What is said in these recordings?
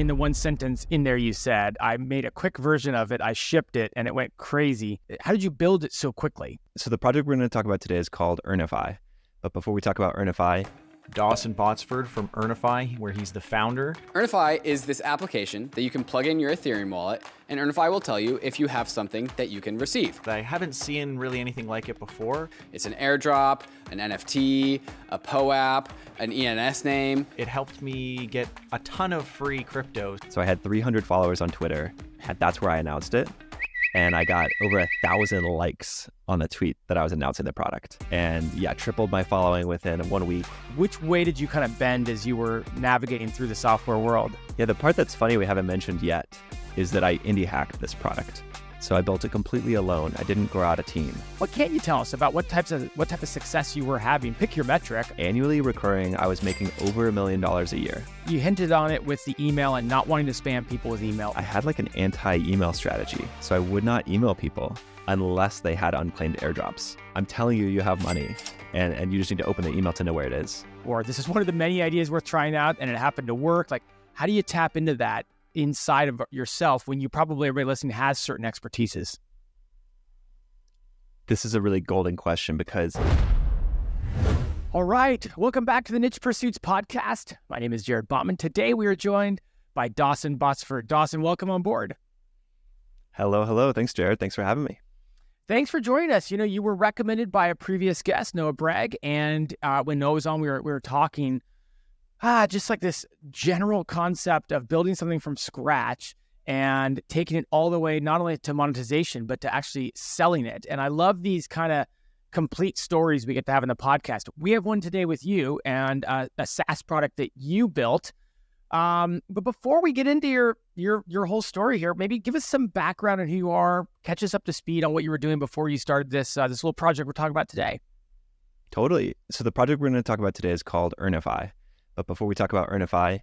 in the one sentence in there you said. I made a quick version of it. I shipped it and it went crazy. How did you build it so quickly? So the project we're going to talk about today is called Earnifi. But before we talk about Earnifi, Dawson Botsford from Earnifi, where he's the founder. Earnifi is this application that you can plug in your Ethereum wallet, and Earnifi will tell you if you have something that you can receive. I haven't seen really anything like it before. It's an airdrop, an NFT, a POAP, an ENS name. It helped me get a ton of free crypto. so I had 300 followers on Twitter. That's where I announced it. And I got over 1,000 likes on the tweet that I was announcing the product. And yeah, tripled my following within 1 week. Which way did you kind of bend as you were navigating through the software world? Yeah, the part that's funny we haven't mentioned yet is that I indie hacked this product. So I built it completely alone. I didn't grow out a team. What can you tell us about what type of success you were having? Pick your metric. Annually recurring, I was making over $1 million a year. You hinted on it with the email and not wanting to spam people with email. I had like an anti-email strategy. So I would not email people unless they had unclaimed airdrops. I'm telling you, you have money and you just need to open the email to know where it is. Or this is one of the many ideas worth trying out and it happened to work. Like, how do you tap into that inside of yourself when you probably, everybody listening has certain expertises? This is a really golden question because... All right, welcome back to the Niche Pursuits podcast. My name is Jared Botman. Today we are joined by Dawson Botsford. Dawson, welcome on board. Hello. Thanks, Jared. Thanks for having me. Thanks for joining us. You know, you were recommended by a previous guest, Noah Bragg, and when Noah was on, we were talking just like this general concept of building something from scratch and taking it all the way, not only to monetization, but to actually selling it. And I love these kind of complete stories we get to have in the podcast. We have one today with you and a SaaS product that you built. But before we get into your whole story here, maybe give us some background on who you are, catch us up to speed on what you were doing before you started this little project we're talking about today. Totally. So the project we're going to talk about today is called Earnifi. But before we talk about Earnifi,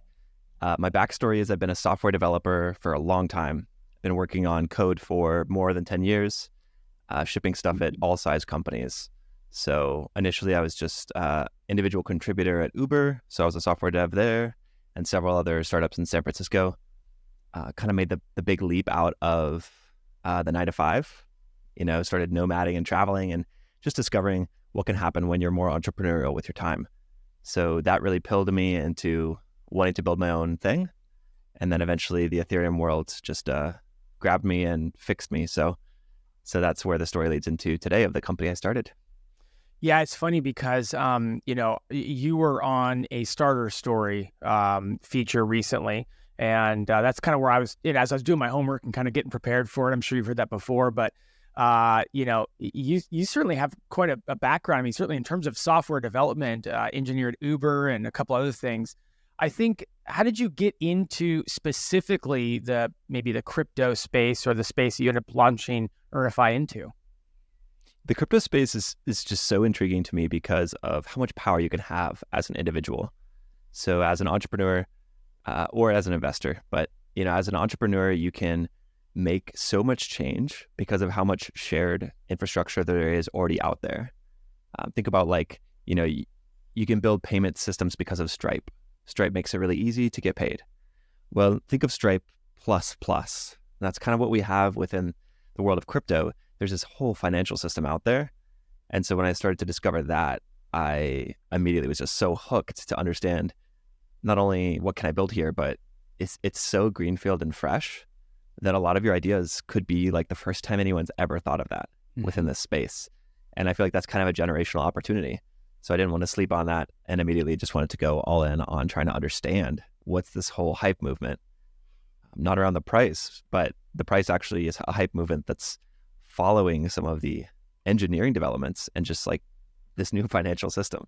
my backstory is I've been a software developer for a long time. I've been working on code for more than 10 years, shipping stuff at all size companies. So initially I was just individual contributor at Uber. So I was a software dev there and several other startups in San Francisco. Kind of made the big leap out of the 9 to 5, started nomading and traveling and just discovering what can happen when you're more entrepreneurial with your time. So that really pilled me into wanting to build my own thing. And then eventually the Ethereum world just grabbed me and fixed me. So that's where the story leads into today of the company I started. Yeah, it's funny because, you were on a starter story feature recently. And that's kind of where I was, as I was doing my homework and kind of getting prepared for it. I'm sure you've heard that before, but you certainly have quite a background. I mean, certainly in terms of software development, engineered Uber and a couple other things. I think, how did you get into specifically maybe the crypto space or the space that you ended up launching Earnifi into? The crypto space is just so intriguing to me because of how much power you can have as an individual. So as an entrepreneur or as an investor, but as an entrepreneur, you can make so much change because of how much shared infrastructure there is already out there. Think about you can build payment systems because of Stripe. Stripe makes it really easy to get paid. Well, think of Stripe plus. That's kind of what we have within the world of crypto. There's this whole financial system out there. And so when I started to discover that, I immediately was just so hooked to understand not only what can I build here, but it's so greenfield and fresh that a lot of your ideas could be like the first time anyone's ever thought of that within this space. And I feel like that's kind of a generational opportunity. So I didn't want to sleep on that and immediately just wanted to go all in on trying to understand what's this whole hype movement. Not around the price, but the price actually is a hype movement that's following some of the engineering developments and just like this new financial system.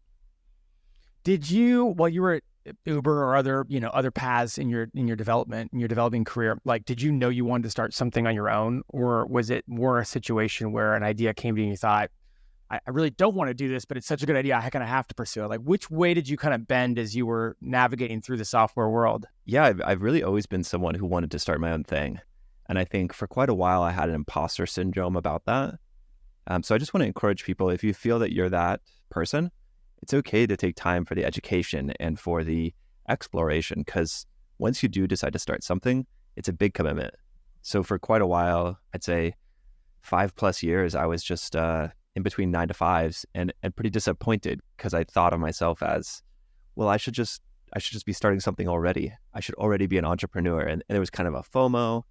Did you, while you were at Uber or other paths in your development, in your developing career, like, did you know you wanted to start something on your own, or was it more a situation where an idea came to you and you thought, I really don't want to do this, but it's such a good idea, I kind of have to pursue it? Like, which way did you kind of bend as you were navigating through the software world? Yeah, I've really always been someone who wanted to start my own thing. And I think for quite a while, I had an imposter syndrome about that. So I just want to encourage people, if you feel that you're that person, it's okay to take time for the education and for the exploration, because once you do decide to start something, it's a big commitment. So for quite a while, I'd say 5+ years, I was just in between 9 to 5s and pretty disappointed because I thought of myself as, well, I should just be starting something already. I should already be an entrepreneur. And there was kind of a FOMO,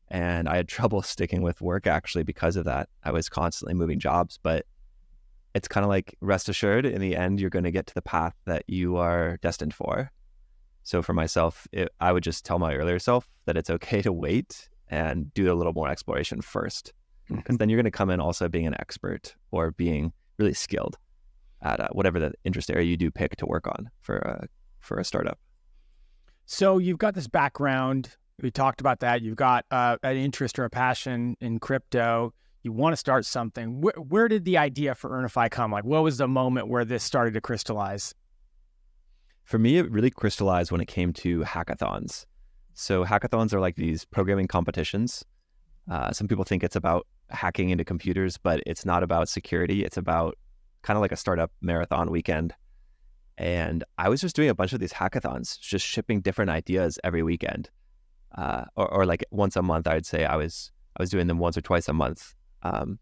and I had trouble sticking with work actually because of that. I was constantly moving jobs, but it's kind of like, rest assured, in the end, you're going to get to the path that you are destined for. So for myself, I would just tell my earlier self that it's okay to wait and do a little more exploration first, because then you're going to come in also being an expert or being really skilled at whatever the interest area you do pick to work on for a startup. So you've got this background. We talked about that. You've got an interest or a passion in crypto. You want to start something. Where did the idea for Earnifi come? Like, what was the moment where this started to crystallize? For me, it really crystallized when it came to hackathons. So hackathons are like these programming competitions. Some people think it's about hacking into computers, but it's not about security. It's about kind of like a startup marathon weekend. And I was just doing a bunch of these hackathons, just shipping different ideas every weekend. Or like once a month, I'd say I was doing them once or twice a month. And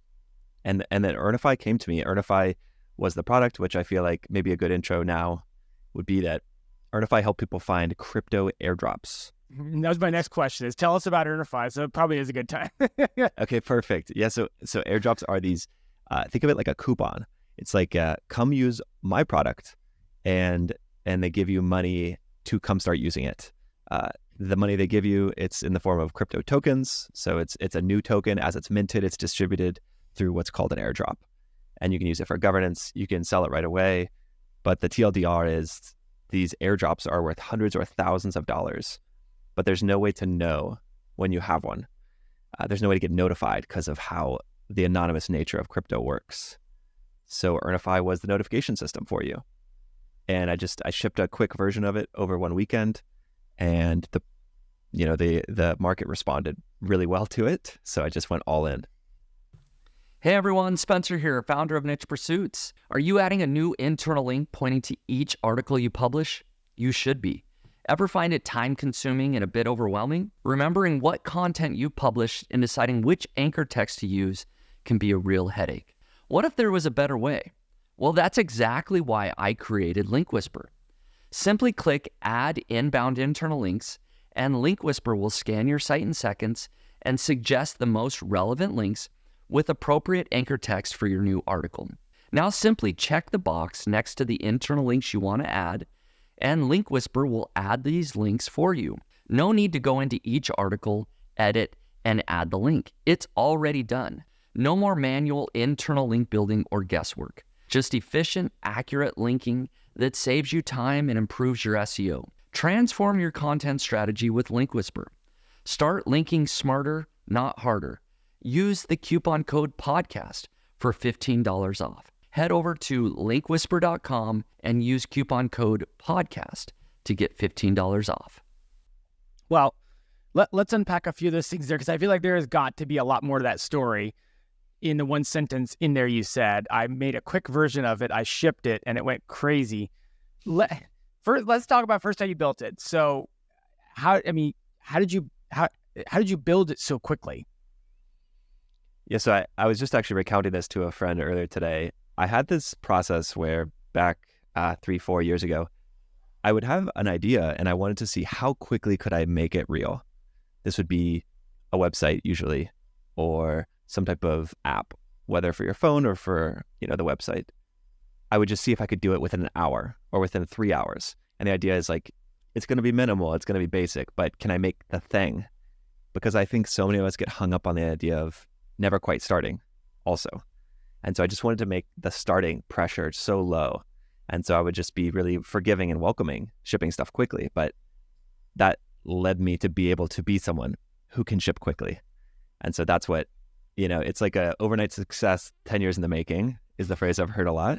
then Earnifi came to me. Earnifi was the product, which I feel like maybe a good intro now would be that Earnifi helped people find crypto airdrops. And that was my next question, is tell us about Earnifi. So it probably is a good time. Okay, perfect. Yeah, so airdrops are these, think of it like a coupon. It's like, come use my product, and they give you money to come start using it. The money they give you, it's in the form of crypto tokens. So it's a new token. As it's minted, it's distributed through what's called an airdrop. And you can use it for governance. You can sell it right away. But the TLDR is these airdrops are worth hundreds or thousands of dollars, but there's no way to know when you have one. There's no way to get notified because of how the anonymous nature of crypto works. So Earnifi was the notification system for you. And I shipped a quick version of it over one weekend, and the market responded really well to it. So I just went all in. Hey everyone, Spencer here, founder of Niche Pursuits. Are you adding a new internal link pointing to each article you publish? You should be. Ever find it time-consuming and a bit overwhelming? Remembering what content you publish and deciding which anchor text to use can be a real headache. What if there was a better way? Well, that's exactly why I created Link Whisper. Simply click Add Inbound Internal Links, and Link Whisper will scan your site in seconds and suggest the most relevant links with appropriate anchor text for your new article. Now simply check the box next to the internal links you want to add, and Link Whisper will add these links for you. No need to go into each article, edit, and add the link. It's already done. No more manual internal link building or guesswork. Just efficient, accurate linking that saves you time and improves your SEO. Transform your content strategy with Link Whisper. Start linking smarter, not harder. Use the coupon code podcast for $15 off. Head over to linkwhisper.com and use coupon code podcast to get $15 off. Well, let's unpack a few of those things there, because I feel like there has got to be a lot more to that story. In the one sentence in there you said, I made a quick version of it, I shipped it, and it went crazy. Let's talk about first how you built it. So how did you build it so quickly? Yeah, so I was just actually recounting this to a friend earlier today. I had this process where back 3-4 years ago, I would have an idea and I wanted to see how quickly could I make it real. This would be a website usually, or some type of app, whether for your phone or for the website. I would just see if I could do it within an hour or within 3 hours. And the idea is like, it's going to be minimal, it's going to be basic, but can I make the thing? Because I think so many of us get hung up on the idea of never quite starting also. And so I just wanted to make the starting pressure so low. And so I would just be really forgiving and welcoming shipping stuff quickly. But that led me to be able to be someone who can ship quickly. And so that's what, it's like a overnight success, 10 years in the making is the phrase I've heard a lot.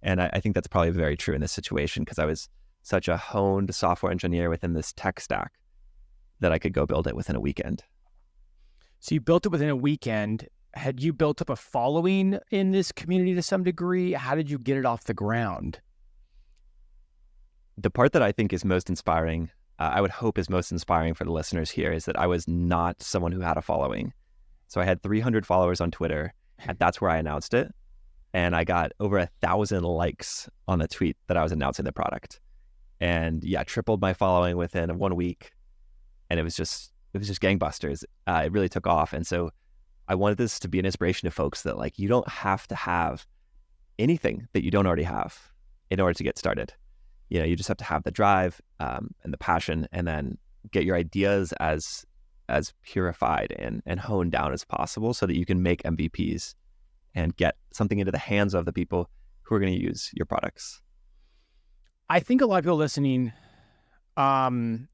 And I think that's probably very true in this situation, because I was such a honed software engineer within this tech stack that I could go build it within a weekend. So you built it within a weekend. Had you built up a following in this community to some degree? How did you get it off the ground? The part that I think is most inspiring I would hope is most inspiring for the listeners here is that I was not someone who had a following. So I had 300 followers on Twitter, and that's where I announced it. And I got over 1,000 likes on the tweet that I was announcing the product. And yeah, tripled my following within 1 week. And it was just gangbusters. It really took off. And so I wanted this to be an inspiration to folks that like, you don't have to have anything that you don't already have in order to get started. You just have to have the drive and the passion, and then get your ideas as purified and honed down as possible so that you can make MVPs and get something into the hands of the people who are going to use your products. I think a lot of people listening, and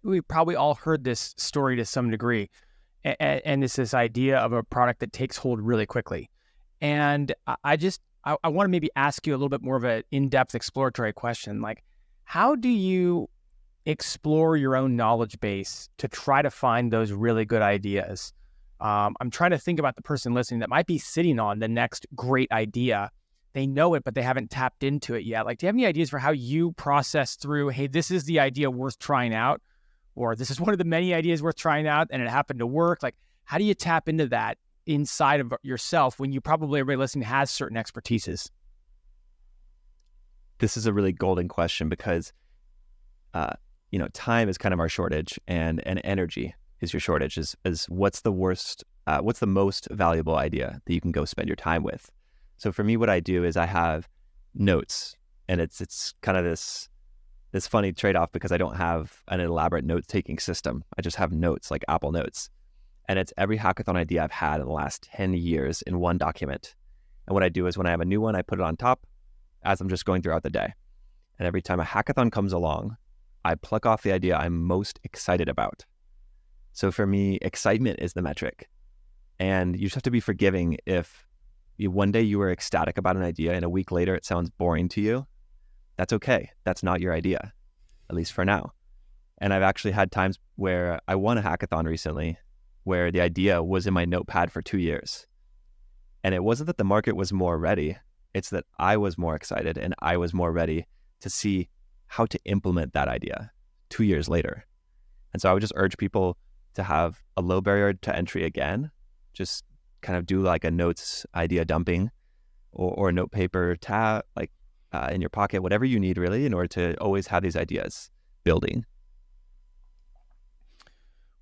we probably all heard this story to some degree, and it's this idea of a product that takes hold really quickly. And I want to maybe ask you a little bit more of an in-depth exploratory question. Like, how do you explore your own knowledge base to try to find those really good ideas? I'm trying to think about the person listening that might be sitting on the next great idea. They know it, but they haven't tapped into it yet. Like, do you have any ideas for how you process through, hey, this is the idea worth trying out, or this is one of the many ideas worth trying out and it happened to work? Like, how do you tap into that inside of yourself when you probably, everybody listening has certain expertises? This is a really golden question because, time is kind of our shortage, and energy is your shortage. Is what's the most valuable idea that you can go spend your time with? So for me, what I do is I have notes, and it's kind of this funny trade-off because I don't have an elaborate note-taking system. I just have notes like Apple Notes. And it's every hackathon idea I've had in the last 10 years in one document. And what I do is when I have a new one, I put it on top as I'm just going throughout the day. And every time a hackathon comes along, I pluck off the idea I'm most excited about. So for me, excitement is the metric. And you just have to be forgiving if one day you were ecstatic about an idea and a week later it sounds boring to you. That's okay. That's not your idea, at least for now. And I've actually had times where I won a hackathon recently where the idea was in my notepad for 2 years. And it wasn't that the market was more ready. It's that I was more excited and I was more ready to see how to implement that idea 2 years later. And so I would just urge people to have a low barrier to entry again. Just kind of do like a notes idea dumping or a note paper tab, like in your pocket, whatever you need really in order to always have these ideas building.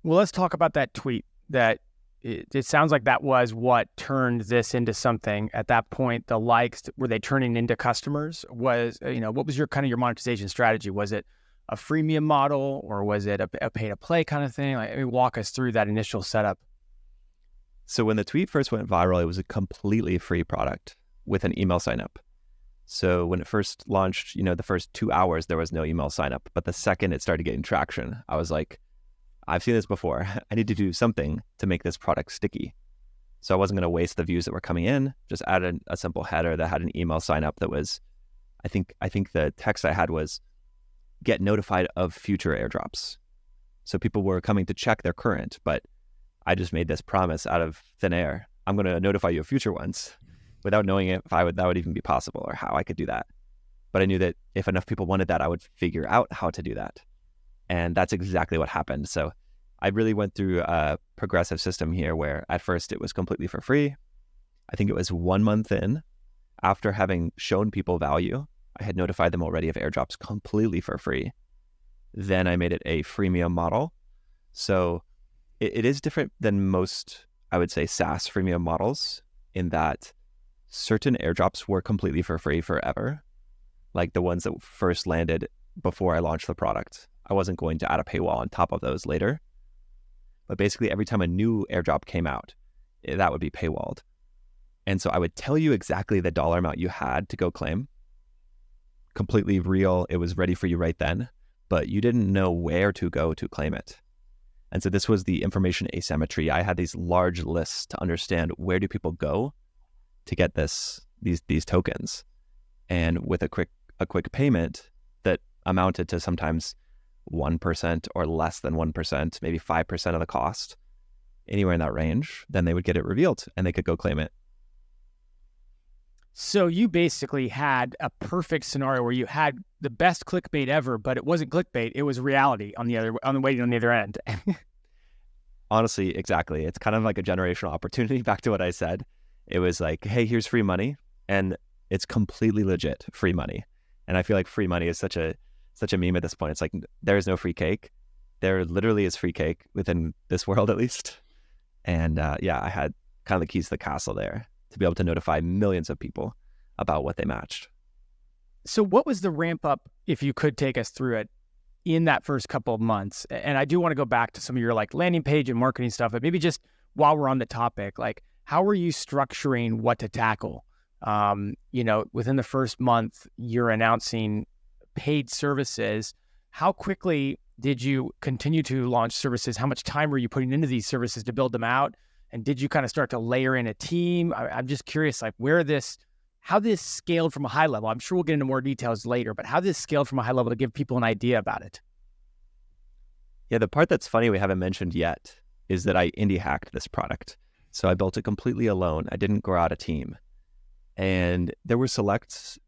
Well, let's talk about that tweet. That it sounds like that was what turned this into something. At that point, the likes, were they turning into customers? What was your kind of your monetization strategy? Was it a freemium model, or was it a pay to play kind of thing? Like, walk us through that initial setup. So when the tweet first went viral, it was a completely free product with an email sign up. So when it first launched, the first 2 hours, there was no email sign up. But the second it started getting traction, I was like, I've seen this before. I need to do something to make this product sticky. So I wasn't going to waste the views that were coming in. Just added a simple header that had an email sign up that was, I think the text I had was, get notified of future airdrops. So people were coming to check their current, but I just made this promise out of thin air. I'm going to notify you of future ones without knowing if that would even be possible or how I could do that. But I knew that if enough people wanted that, I would figure out how to do that. And that's exactly what happened. So I really went through a progressive system here where at first it was completely for free. I think it was 1 month in, after having shown people value, I had notified them already of airdrops completely for free. Then I made it a freemium model. So it is different than most, I would say, SaaS freemium models in that certain airdrops were completely for free forever, like the ones that first landed before I launched the product. I wasn't going to add a paywall on top of those later. But basically every time a new airdrop came out, that would be paywalled. And so I would tell you exactly the dollar amount you had to go claim. Completely real. It was ready for you right then, but you didn't know where to go to claim it. And so this was the information asymmetry. I had these large lists to understand where do people go to get these tokens. And with a quick payment that amounted to sometimes 1% or less than 1%, maybe 5% of the cost, anywhere in that range, then they would get it revealed and they could go claim it. So you basically had a perfect scenario where you had the best clickbait ever, but it wasn't clickbait; it was reality on the waiting on the other end. Honestly, exactly. It's kind of like a generational opportunity. Back to what I said, it was like, hey, here's free money, and it's completely legit free money. And I feel like free money is such a meme at this point. It's like there is no free cake. There literally is free cake within this world, at least. And yeah, I had kind of the keys to the castle there to be able to notify millions of people about what they matched. So what was the ramp up, if you could take us through it, in that first couple of months? And I do want to go back to some of your like landing page and marketing stuff, but maybe just while we're on the topic, like how are you structuring what to tackle? Within the first month, you're announcing paid services. How quickly did you continue to launch services? How much time were you putting into these services to build them out? And did you kind of start to layer in a team? I'm just curious, like how this scaled from a high level. I'm sure we'll get into more details later, but how this scaled from a high level to give people an idea about it. Yeah, the part that's funny we haven't mentioned yet is that I indie hacked this product. So I built it completely alone. I didn't grow out a team. And there were select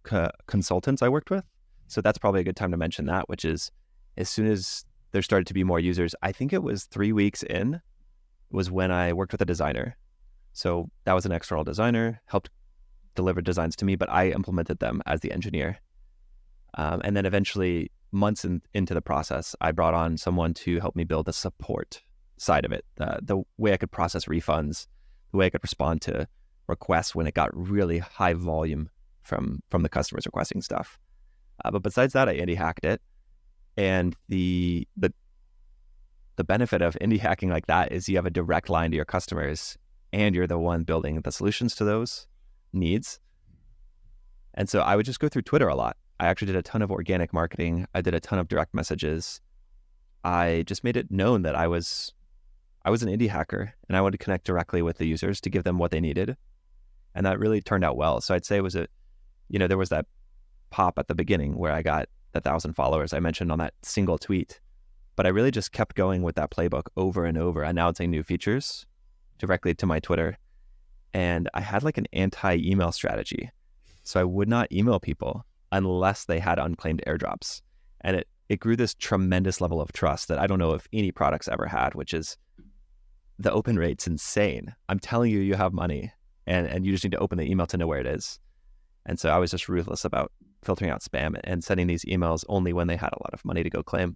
consultants I worked with. So that's probably a good time to mention that, which is as soon as there started to be more users, I think it was 3 weeks in, was when I worked with a designer. So that was an external designer, helped deliver designs to me, but I implemented them as the engineer. And then eventually, months into the process, I brought on someone to help me build the support side of it, the way I could process refunds, the way I could respond to requests when it got really high volume from the customers requesting stuff. But besides that, I indie hacked it. And the benefit of indie hacking like that is you have a direct line to your customers and you're the one building the solutions to those needs. And so I would just go through Twitter a lot. I actually did a ton of organic marketing. I did a ton of direct messages. I just made it known that I was an indie hacker and I wanted to connect directly with the users to give them what they needed. And that really turned out well. So I'd say it was there was that pop at the beginning where I got the 1,000 followers I mentioned on that single tweet. But I really just kept going with that playbook over and over, announcing new features directly to my Twitter. And I had like an anti-email strategy. So I would not email people unless they had unclaimed airdrops. And it grew this tremendous level of trust that I don't know if any products ever had, which is the open rate's insane. I'm telling you, you have money and you just need to open the email to know where it is. And so I was just ruthless about filtering out spam and sending these emails only when they had a lot of money to go claim.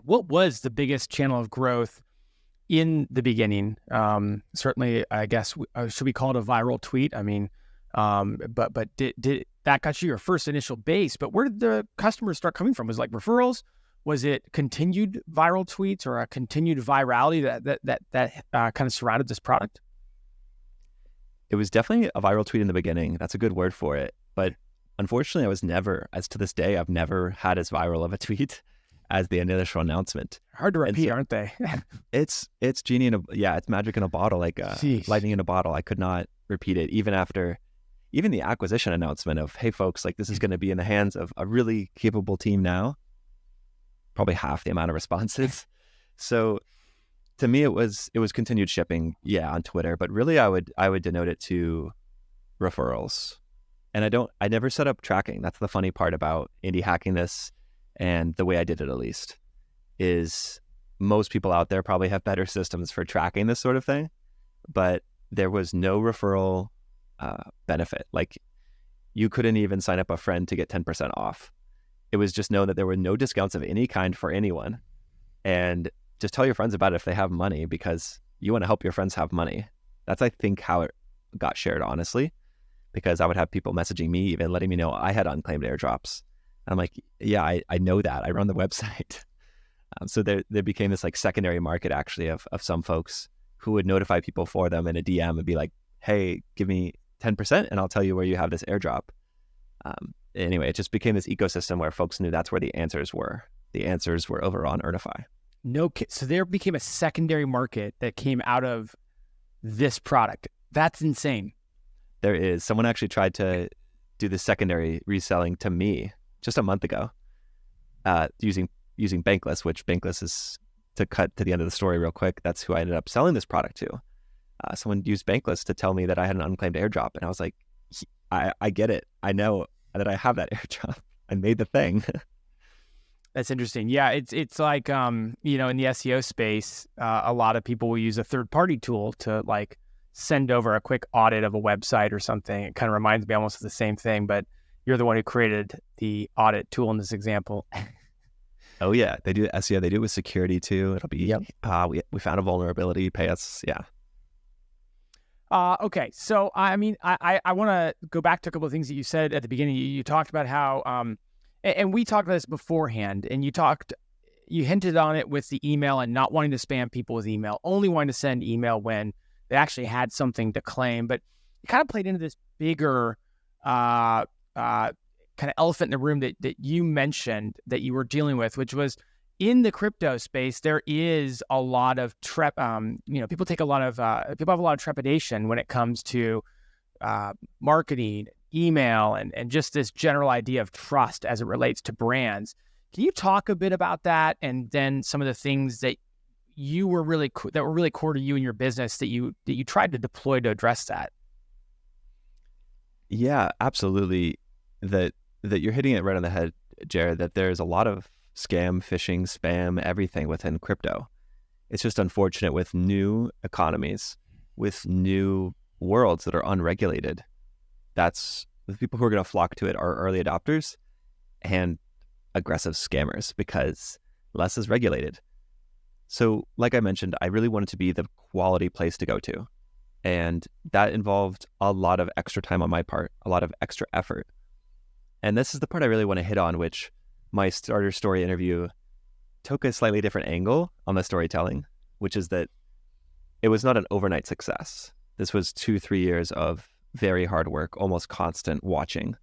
What was the biggest channel of growth in the beginning? Certainly, I guess, should we call it a viral tweet? I mean, but did that got you your first initial base? But where did the customers start coming from? Was it like referrals? Was it continued viral tweets or a continued virality that kind of surrounded this product? It was definitely a viral tweet in the beginning. That's a good word for it. But unfortunately, to this day, I've never had as viral of a tweet as the initial announcement. Hard to repeat, aren't they? It's genie it's magic in a bottle, like lightning in a bottle. I could not repeat it even after the acquisition announcement of, hey folks, like this is going to be in the hands of a really capable team now. Probably half the amount of responses. So to me, it was continued shipping, on Twitter, but really I would denote it to referrals. And I never set up tracking. That's the funny part about indie hacking this. And the way I did it, at least, is most people out there probably have better systems for tracking this sort of thing, but there was no referral benefit. Like you couldn't even sign up a friend to get 10% off. It was just known that there were no discounts of any kind for anyone. And just tell your friends about it if they have money, because you want to help your friends have money. That's, I think, how it got shared, honestly, because I would have people messaging me, even letting me know I had unclaimed airdrops. I'm like, yeah, I know that. I run the website. So there became this like secondary market actually of some folks who would notify people for them in a DM and be like, hey, give me 10% and I'll tell you where you have this airdrop. Anyway, it just became this ecosystem where folks knew that's where the answers were. The answers were over on Earnifi. So there became a secondary market that came out of this product. That's insane. There is. Someone actually tried to do the secondary reselling to me just a month ago, using Bankless, which Bankless is, to cut to the end of the story real quick, that's who I ended up selling this product to. Someone used Bankless to tell me that I had an unclaimed airdrop. And I was like, I get it. I know that I have that airdrop. I made the thing. That's interesting. Yeah, it's like in the SEO space, a lot of people will use a third-party tool to like send over a quick audit of a website or something. It kind of reminds me almost of the same thing, but you're the one who created the audit tool in this example. Oh yeah, they do SEO. They do it with security too. It'll be Yep. We found a vulnerability. Pay us. Yeah. Okay, so I mean, I want to go back to a couple of things that you said at the beginning. You talked about how and we talked about this beforehand, and you hinted on it with the email and not wanting to spam people with email, only wanting to send email when they actually had something to claim. But it kind of played into this bigger kind of elephant in the room that you mentioned that you were dealing with, which was in the crypto space. There is a lot of people have a lot of trepidation when it comes to marketing, email, and just this general idea of trust as it relates to brands. Can you talk a bit about that, and then some of the things that were really core to you and your business that you tried to deploy to address that? Yeah, absolutely. That you're hitting it right on the head, Jared, that there's a lot of scam, phishing, spam, everything within crypto. It's just unfortunate with new economies, with new worlds that are unregulated. That's the people who are going to flock to it are early adopters and aggressive scammers because less is regulated. So like I mentioned, I really wanted to be the quality place to go to. And that involved a lot of extra time on my part, a lot of extra effort. And this is the part I really want to hit on, which my starter story interview took a slightly different angle on the storytelling, which is that it was not an overnight success. This was 2-3 years of very hard work, almost constant watching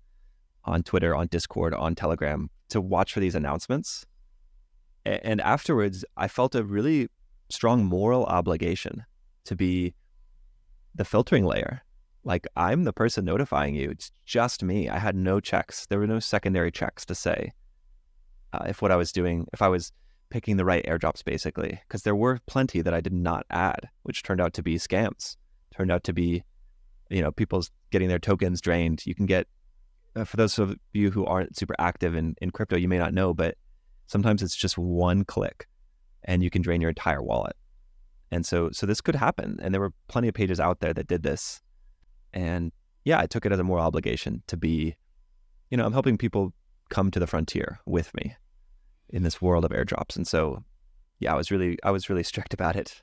on Twitter, on Discord, on Telegram to watch for these announcements. And afterwards, I felt a really strong moral obligation to be the filtering layer. Like, I'm the person notifying you. It's just me. I had no checks. There were no secondary checks to say if what I was doing, if I was picking the right airdrops, basically, because there were plenty that I did not add, which turned out to be scams, turned out to be, people getting their tokens drained. You can get, for those of you who aren't super active in crypto, you may not know, but sometimes it's just one click and you can drain your entire wallet. And so this could happen. And there were plenty of pages out there that did this. And yeah, I took it as a moral obligation to be, I'm helping people come to the frontier with me in this world of airdrops. And so, yeah, I was really strict about it.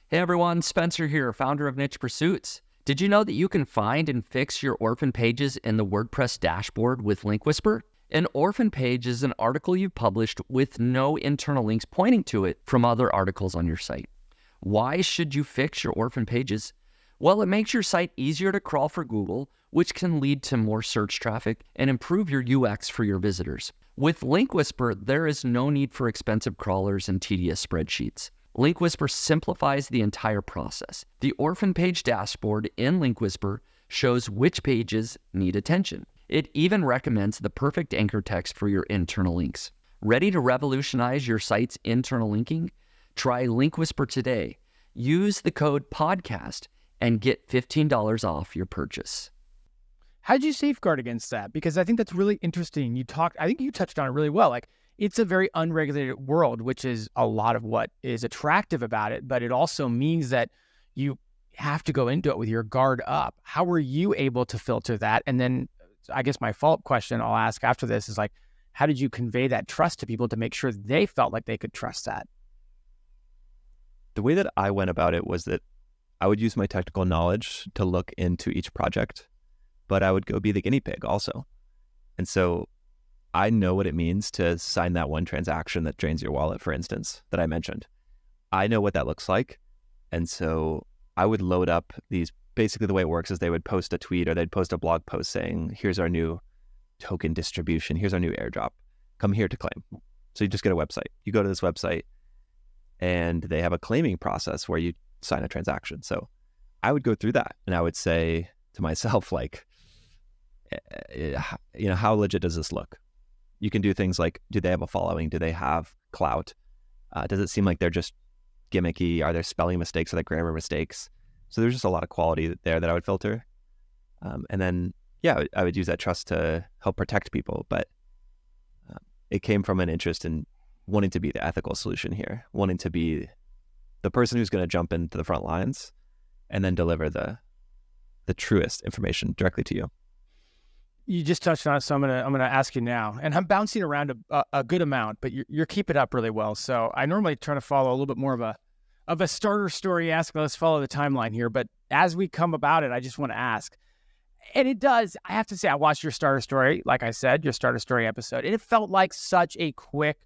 Hey everyone, Spencer here, founder of Niche Pursuits. Did you know that you can find and fix your orphan pages in the WordPress dashboard with Link Whisper? An orphan page is an article you've published with no internal links pointing to it from other articles on your site. Why should you fix your orphan pages? Well, it makes your site easier to crawl for Google, which can lead to more search traffic and improve your UX for your visitors. With Link Whisper, there is no need for expensive crawlers and tedious spreadsheets. Link Whisper simplifies the entire process. The orphan page dashboard in Link Whisper shows which pages need attention. It even recommends the perfect anchor text for your internal links. Ready to revolutionize your site's internal linking? Try Link Whisper today. Use the code PODCAST and get $15 off your purchase. How did you safeguard against that? Because I think that's really interesting. I think you touched on it really well. Like, it's a very unregulated world, which is a lot of what is attractive about it, but it also means that you have to go into it with your guard up. How were you able to filter that? And then I guess my follow-up question I'll ask after this is like, how did you convey that trust to people to make sure they felt like they could trust that? The way that I went about it was that I would use my technical knowledge to look into each project, but I would go be the guinea pig also. And so I know what it means to sign that one transaction that drains your wallet, for instance, that I mentioned. I know what that looks like. And so I would load up these, basically the way it works is they would post a tweet or they'd post a blog post saying, here's our new token distribution, here's our new airdrop, come here to claim. So you just get a website. You go to this website and they have a claiming process where you sign a transaction. So I would go through that and I would say to myself, like, how legit does this look? You can do things like, do they have a following? Do they have clout? Does it seem like they're just gimmicky? Are there spelling mistakes? Are there grammar mistakes? So there's just a lot of quality there that I would filter. And then, yeah, I would use that trust to help protect people. But it came from an interest in wanting to be the ethical solution here, wanting to be the person who's going to jump into the front lines and then deliver the truest information directly to you. You just touched on it, so I'm gonna ask you now, and I'm bouncing around a good amount, but you're keeping it up really well. So I normally try to follow a little bit more of a starter story. Let's follow the timeline here, but as we come about it, I just want to ask, and it does. I have to say, I watched your starter story, like I said, your starter story episode, and it felt like such a quick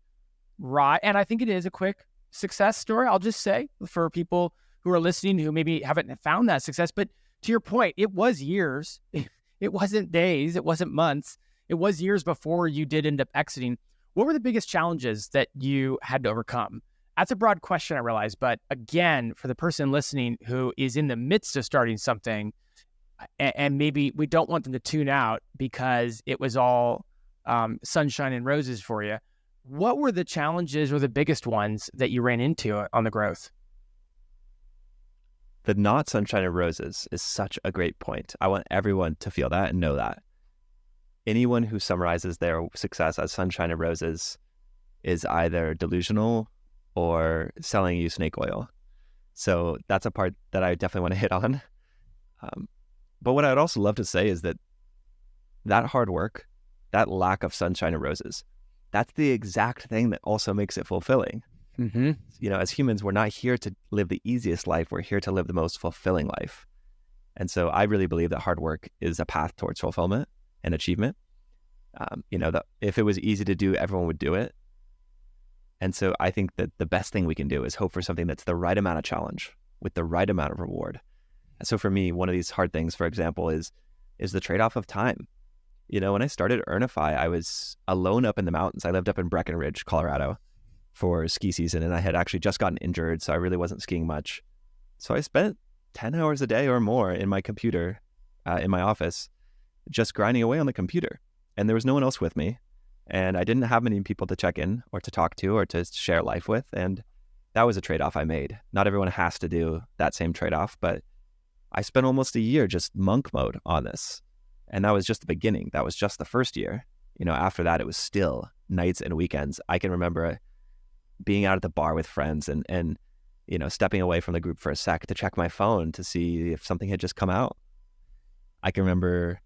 ride, and I think it is a quick success story. I'll just say for people who are listening who maybe haven't found that success, but to your point, it was years. It wasn't days. It wasn't months. It was years before you did end up exiting. What were the biggest challenges that you had to overcome? That's a broad question, I realize. But again, for the person listening who is in the midst of starting something, and maybe we don't want them to tune out because it was all sunshine and roses for you. What were the challenges or the biggest ones that you ran into on the growth? The not sunshine and roses is such a great point. I want everyone to feel that and know that. Anyone who summarizes their success as sunshine and roses is either delusional or selling you snake oil. So that's a part that I definitely want to hit on. But what I'd also love to say is that hard work, that lack of sunshine and roses, that's the exact thing that also makes it fulfilling. Mm-hmm. You know, as humans, we're not here to live the easiest life. We're here to live the most fulfilling life. And so I really believe that hard work is a path towards fulfillment and achievement. If it was easy to do, everyone would do it. And so I think that the best thing we can do is hope for something that's the right amount of challenge with the right amount of reward. And so for me, one of these hard things, for example, is the trade-off of time. You know, when I started Earnifi, I was alone up in the mountains. I lived up in Breckenridge, Colorado, for ski season, and I had actually just gotten injured, so I really wasn't skiing much. So I spent 10 hours a day or more in my computer, in my office, just grinding away on the computer. And there was no one else with me, and I didn't have many people to check in or to talk to or to share life with, and that was a trade-off I made. Not everyone has to do that same trade-off, but I spent almost a year just monk mode on this, and that was just the beginning. That was just the first year. You know, after that, it was still nights and weekends. I can remember being out at the bar with friends and stepping away from the group for a sec to check my phone to see if something had just come out. I can remember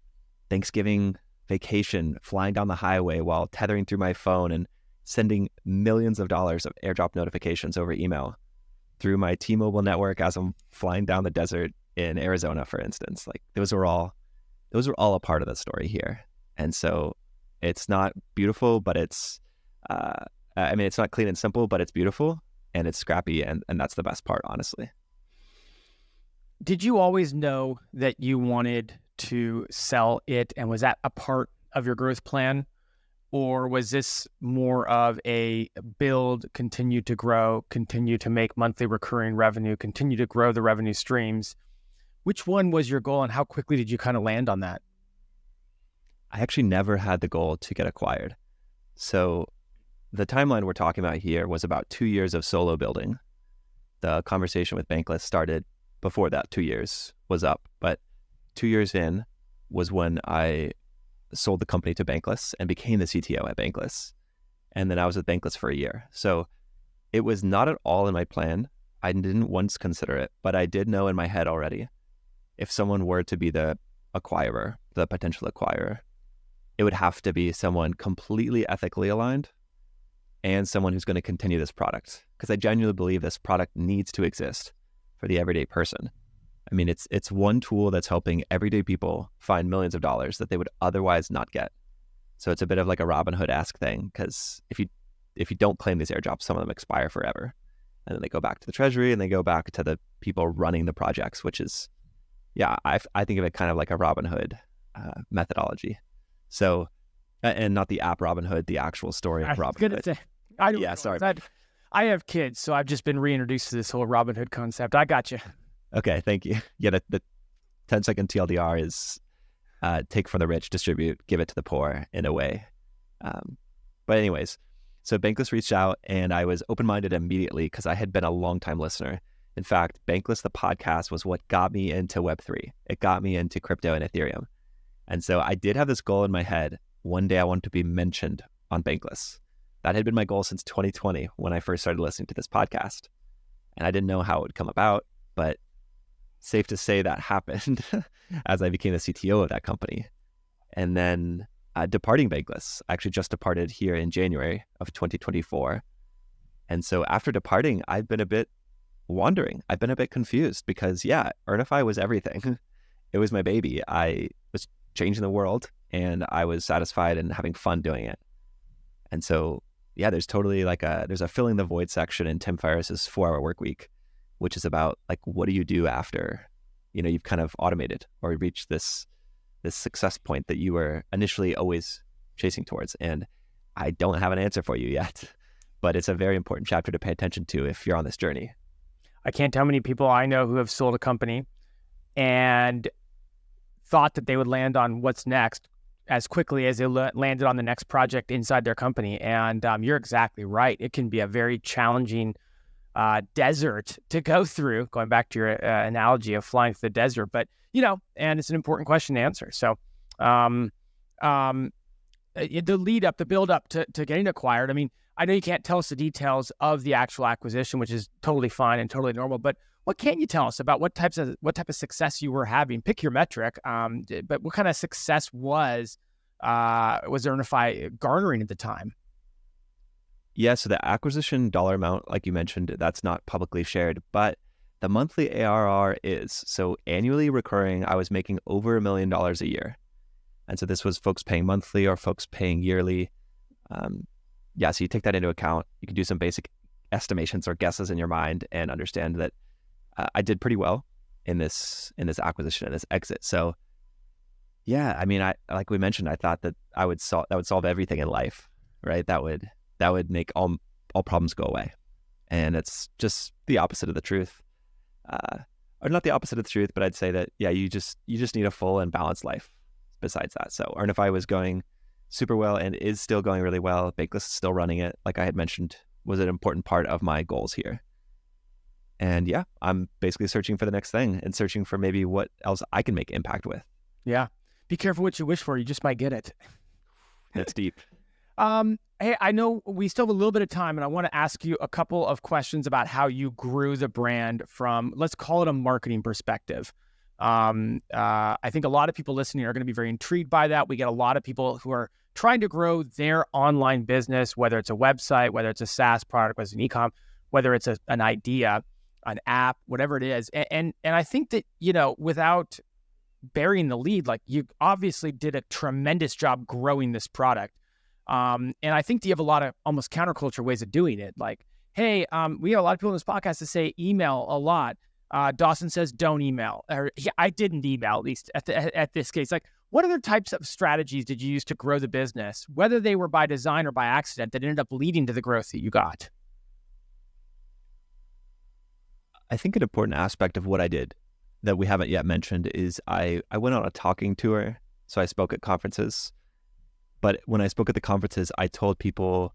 Thanksgiving vacation, flying down the highway while tethering through my phone and sending millions of dollars of airdrop notifications over email through my T-Mobile network as I'm flying down the desert in Arizona, for instance. Like those are all a part of the story here. And so it's not beautiful, but it's not clean and simple, but it's beautiful and it's scrappy. And that's the best part, honestly. Did you always know that you wanted to sell it? And was that a part of your growth plan? Or was this more of a build, continue to grow, continue to make monthly recurring revenue, continue to grow the revenue streams? Which one was your goal and how quickly did you kind of land on that? I actually never had the goal to get acquired. So the timeline we're talking about here was about 2 years of solo building. The conversation with Bankless started before that 2 years was up, but 2 years in was when I sold the company to Bankless and became the CTO at Bankless. And then I was with Bankless for a year. So it was not at all in my plan. I didn't once consider it, but I did know in my head already, if someone were to be the acquirer, the potential acquirer, it would have to be someone completely ethically aligned and someone who's going to continue this product. Because I genuinely believe this product needs to exist for the everyday person. I mean, it's one tool that's helping everyday people find millions of dollars that they would otherwise not get. So it's a bit of like a Robin Hood-esque thing, because if you don't claim these airdrops, some of them expire forever. And then they go back to the treasury and they go back to the people running the projects, which is, I think of it kind of like a Robin Hood methodology. So, and not the app Robin Hood, the actual story of Robin Hood. Sorry. I have kids, so I've just been reintroduced to this whole Robin Hood concept. I got you. Okay, thank you. Yeah, the 10-second TLDR is take from the rich, distribute, give it to the poor in a way. But anyways, so Bankless reached out and I was open-minded immediately because I had been a long-time listener. In fact, Bankless, the podcast, was what got me into Web3. It got me into crypto and Ethereum. And so I did have this goal in my head. One day I wanted to be mentioned on Bankless. That had been my goal since 2020 when I first started listening to this podcast. And I didn't know how it would come about, but safe to say that happened as I became the CTO of that company. And then departing Bankless, I actually just departed here in January of 2024. And so after departing, I've been a bit wandering. I've been a bit confused because, Earnifi was everything. It was my baby. I was changing the world and I was satisfied and having fun doing it. And so, there's totally there's a filling the void section in Tim Ferriss's 4-Hour Workweek, which is about what do you do after, you've kind of automated or reached this success point that you were initially always chasing towards. And I don't have an answer for you yet, but it's a very important chapter to pay attention to if you're on this journey. I can't tell how many people I know who have sold a company and thought that they would land on what's next as quickly as they landed on the next project inside their company. And you're exactly right. It can be a very challenging desert to go through, going back to your analogy of flying through the desert. But, and it's an important question to answer. So the lead up, the build up to getting acquired, I mean, I know you can't tell us the details of the actual acquisition, which is totally fine and totally normal, but what can you tell us about what type of success you were having? Pick your metric, but what kind of success was Earnifi garnering at the time? Yeah, so the acquisition dollar amount, like you mentioned, that's not publicly shared, but the monthly ARR is. So annually recurring, I was making over $1 million a year. And so this was folks paying monthly or folks paying yearly. So you take that into account. You can do some basic estimations or guesses in your mind and understand that I did pretty well in this acquisition and this exit. So I mean, like we mentioned, I thought that that would solve everything in life, right? That would make all problems go away. And it's just the opposite of the truth. Or not the opposite of the truth, but I'd say that, you just need a full and balanced life besides that. So Earnifi was going super well and is still going really well. Bankless is still running it. Like I had mentioned, was an important part of my goals here. And I'm basically searching for the next thing and searching for maybe what else I can make impact with. Yeah. Be careful what you wish for. You just might get it. That's deep. Hey, I know we still have a little bit of time, and I want to ask you a couple of questions about how you grew the brand from, let's call it a marketing perspective. I think a lot of people listening are going to be very intrigued by that. We get a lot of people who are trying to grow their online business, whether it's a website, whether it's a SaaS product, whether it's an e-com, whether it's an idea, an app, whatever it is. And I think that, without burying the lead, you obviously did a tremendous job growing this product. And I think you have a lot of almost counterculture ways of doing it. Hey, we have a lot of people in this podcast that say email a lot. Dawson says don't email. I didn't email, at least at this case. What other types of strategies did you use to grow the business, whether they were by design or by accident, that ended up leading to the growth that you got? I think an important aspect of what I did that we haven't yet mentioned is I went on a talking tour. So I spoke at conferences. But when I spoke at the conferences, I told people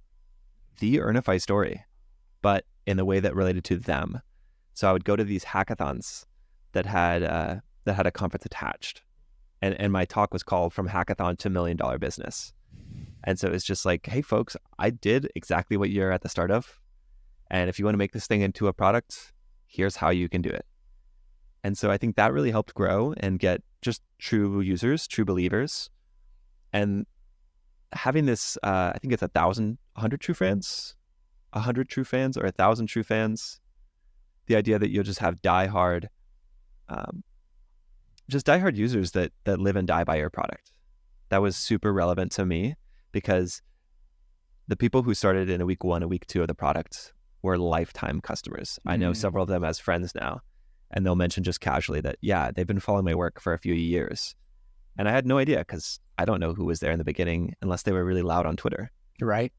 the Earnifi story, but in the way that related to them. So I would go to these hackathons that had a conference attached. And my talk was called From Hackathon to $1 Million Business. And so it's just hey, folks, I did exactly what you're at the start of. And if you want to make this thing into a product, here's how you can do it. And so I think that really helped grow and get just true users, true believers. And having this, I think it's 100 true fans, 100 true fans or 1,000 true fans. The idea that you'll just have diehard users that live and die by your product. That was super relevant to me because the people who started in a week 1 and week 2 of the product were lifetime customers. I know several of them as friends now, and they'll mention just casually that, they've been following my work for a few years. And I had no idea because I don't know who was there in the beginning unless they were really loud on Twitter. Right.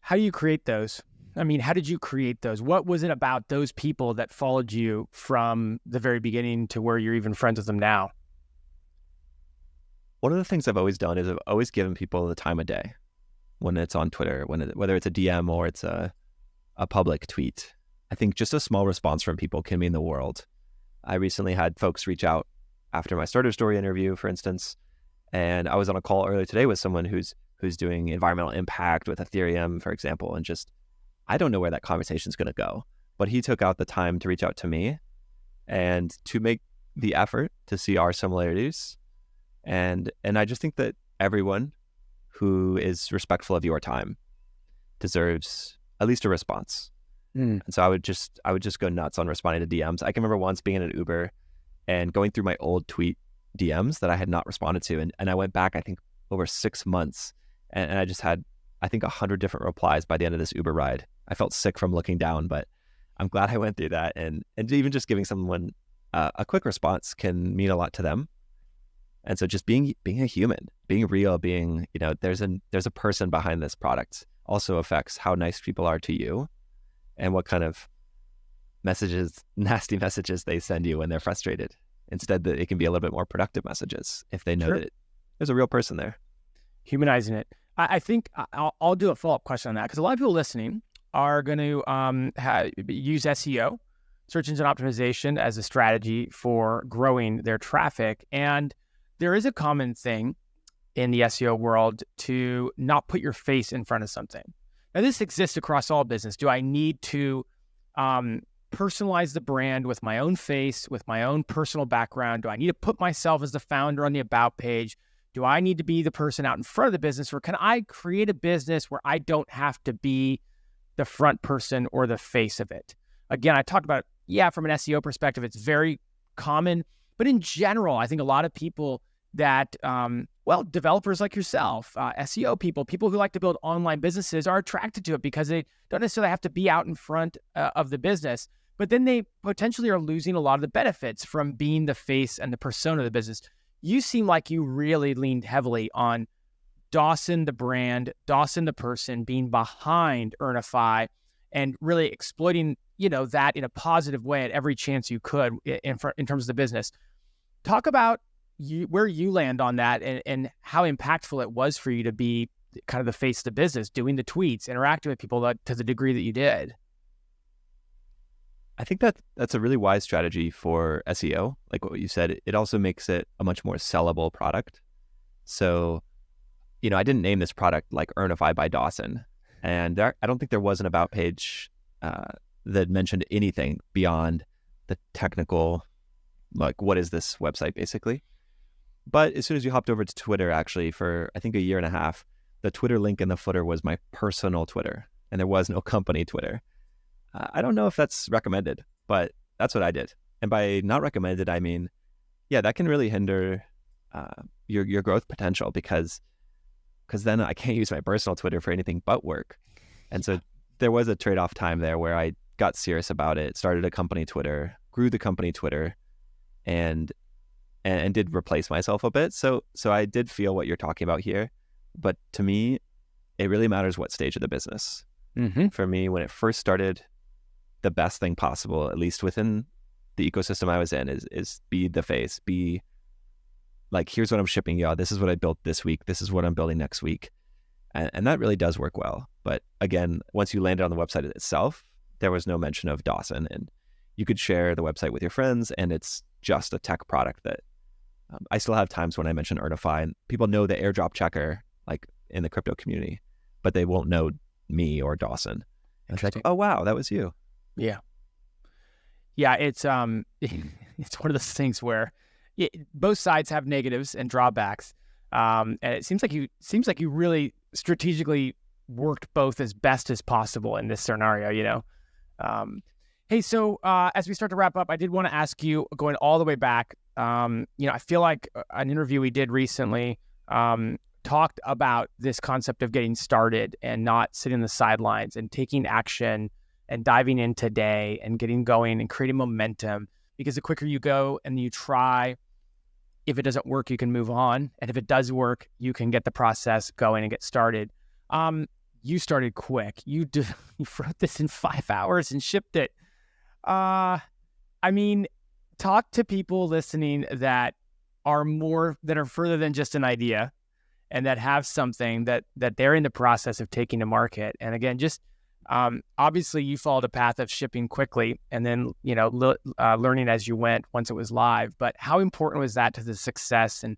How do you create those? I mean, how did you create those? What was it about those people that followed you from the very beginning to where you're even friends with them now? One of the things I've always done is I've always given people the time of day when it's on Twitter, whether it's a DM or it's a public tweet. I think just a small response from people can mean the world. I recently had folks reach out after my starter story interview, for instance. And I was on a call earlier today with someone who's doing environmental impact with Ethereum, for example, and just, I don't know where that conversation is going to go. But he took out the time to reach out to me and to make the effort to see our similarities. And I just think that everyone who is respectful of your time deserves at least a response. And so I would just go nuts on responding to DMs. I can remember once being in an Uber and going through my old tweet DMs that I had not responded to. And I went back, I think, over 6 months. And I just had, I think, 100 different replies by the end of this Uber ride. I felt sick from looking down, but I'm glad I went through that. And even just giving someone a quick response can mean a lot to them. And so just being a human, being real, being, there's a person behind this product also affects how nice people are to you and what kind of nasty messages they send you when they're frustrated. Instead, that it can be a little bit more productive messages if they know that there's a real person there. Humanizing it. I think I'll do a follow-up question on that, because a lot of people listening are going to use SEO, search engine optimization, as a strategy for growing their traffic. And there is a common thing in the SEO world to not put your face in front of something. Now, this exists across all business. Do I need to personalize the brand with my own face, with my own personal background? Do I need to put myself as the founder on the about page? Do I need to be the person out in front of the business, or can I create a business where I don't have to be the front person or the face of it? Again, I talked about, from an SEO perspective, it's very common, but in general, I think a lot of people that, developers like yourself, SEO people who like to build online businesses are attracted to it because they don't necessarily have to be out in front of the business, but then they potentially are losing a lot of the benefits from being the face and the persona of the business. You seem like you really leaned heavily on Dawson, the brand, Dawson, the person, being behind Earnifi and really exploiting, that in a positive way at every chance you could in terms of the business. Talk about where you land on that and how impactful it was for you to be kind of the face of the business, doing the tweets, interacting with people to the degree that you did. I think that's a really wise strategy for SEO. Like what you said, it also makes it a much more sellable product. So, I didn't name this product like Earnifi by Dawson. And I don't think there was an about page that mentioned anything beyond the technical, like, what is this website, basically. But as soon as you hopped over to Twitter, actually, for I think a year and a half, the Twitter link in the footer was my personal Twitter, and there was no company Twitter. I don't know if that's recommended, but that's what I did. And by not recommended, I mean, that can really hinder your growth potential because then I can't use my personal Twitter for anything but work. And so there was a trade-off time there where I got serious about it, started a company Twitter, grew the company Twitter, and did replace myself a bit. So I did feel what you're talking about here. But to me, it really matters what stage of the business. Mm-hmm. For me, when it first started, the best thing possible, at least within the ecosystem I was in, is be the face, be like, here's what I'm shipping y'all. This is what I built this week. This is what I'm building next week. And that really does work well. But again, once you landed on the website itself, there was no mention of Dawson. And you could share the website with your friends, and it's just a tech product that I still have times when I mention Earnifi, and people know the airdrop checker, like in the crypto community, but they won't know me or Dawson. And it's like, oh, wow, that was you. Yeah. It's it's one of those things where both sides have negatives and drawbacks. And it seems like you really strategically worked both as best as possible in this scenario, Hey, so as we start to wrap up, I did want to ask you, going all the way back, I feel like an interview we did recently talked about this concept of getting started and not sitting on the sidelines and taking action and diving in today and getting going and creating momentum, because the quicker you go and you try, if it doesn't work, you can move on. And if it does work, you can get the process going and get started. You started quick. You wrote this in 5 hours and shipped it. Talk to people listening that are further than just an idea, and that have something that they're in the process of taking to market. And again, just Obviously, you followed a path of shipping quickly and then, learning as you went once it was live. But how important was that to the success? And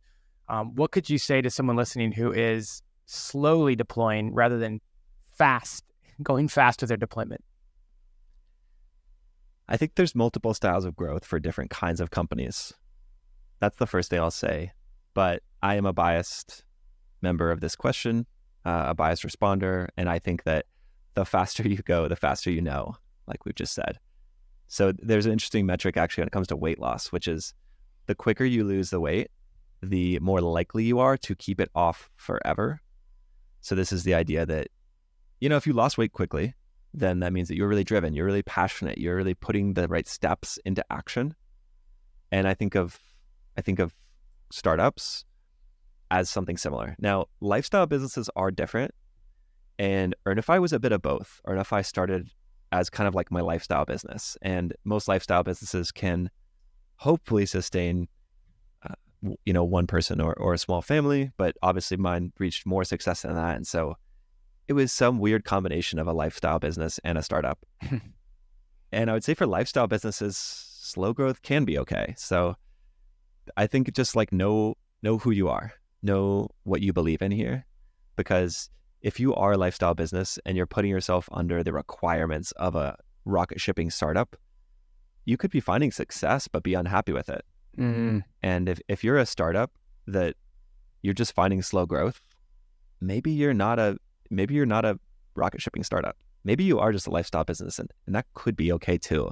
what could you say to someone listening who is slowly deploying rather than going fast with their deployment? I think there's multiple styles of growth for different kinds of companies. That's the first thing I'll say. But I am a biased member of this question, a biased responder. And I think that the faster you go, the faster you know, like we've just said. So there's an interesting metric actually when it comes to weight loss, which is the quicker you lose the weight, the more likely you are to keep it off forever. So this is the idea that, if you lost weight quickly, then that means that you're really driven, you're really passionate, you're really putting the right steps into action. And I think of startups as something similar. Now, lifestyle businesses are different. And Earnifi was a bit of both. Earnifi started as kind of like my lifestyle business. And most lifestyle businesses can hopefully sustain, one person or a small family. But obviously mine reached more success than that. And so it was some weird combination of a lifestyle business and a startup. And I would say for lifestyle businesses, slow growth can be okay. So I think just like know who you are, know what you believe in here, because if you are a lifestyle business and you're putting yourself under the requirements of a rocket shipping startup, you could be finding success, but be unhappy with it. Mm-hmm. And if you're a startup that you're just finding slow growth, maybe you're not a rocket shipping startup. Maybe you are just a lifestyle business, and that could be okay too.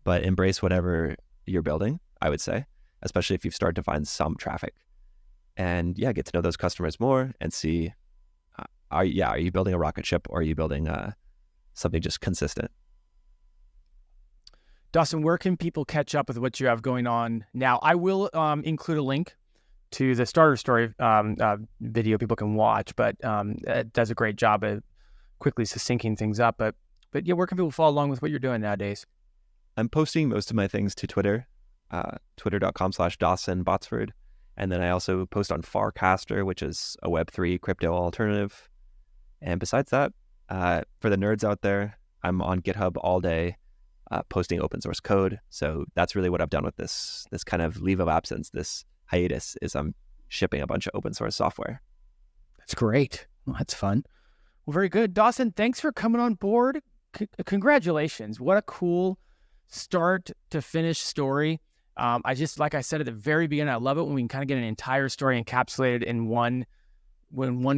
But embrace whatever you're building, I would say, especially if you've started to find some traffic. And get to know those customers more and see, are you building a rocket ship, or are you building something just consistent? Dawson, where can people catch up with what you have going on now? I will include a link to the starter story video people can watch, but it does a great job of quickly succincting things up. But where can people follow along with what you're doing nowadays? I'm posting most of my things to Twitter, twitter.com/Dawson Botsford. And then I also post on Farcaster, which is a Web3 crypto alternative. And besides that, for the nerds out there, I'm on GitHub all day posting open source code. So that's really what I've done with this kind of leave of absence, this hiatus, is I'm shipping a bunch of open source software. That's great. Well, that's fun. Well, very good. Dawson, thanks for coming on board. Congratulations. What a cool start to finish story. Like I said at the very beginning, I love it when we can kind of get an entire story encapsulated in one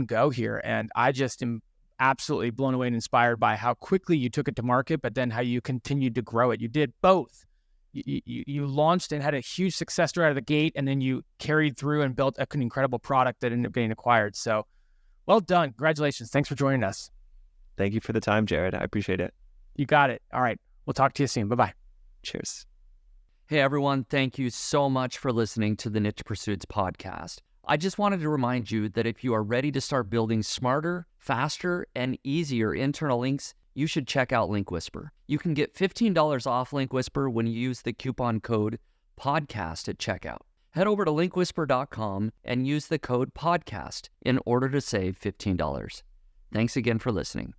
go here. And I just am absolutely blown away and inspired by how quickly you took it to market, but then how you continued to grow it. You did both. You launched and had a huge success story out of the gate, and then you carried through and built an incredible product that ended up getting acquired. So well done. Congratulations. Thanks for joining us. Thank you for the time, Jared. I appreciate it. You got it. All right. We'll talk to you soon. Bye-bye. Cheers. Hey everyone, thank you so much for listening to the Niche Pursuits podcast. I just wanted to remind you that if you are ready to start building smarter, faster, and easier internal links, you should check out Link Whisper. You can get $15 off Link Whisper when you use the coupon code PODCAST at checkout. Head over to linkwhisper.com and use the code PODCAST in order to save $15. Thanks again for listening.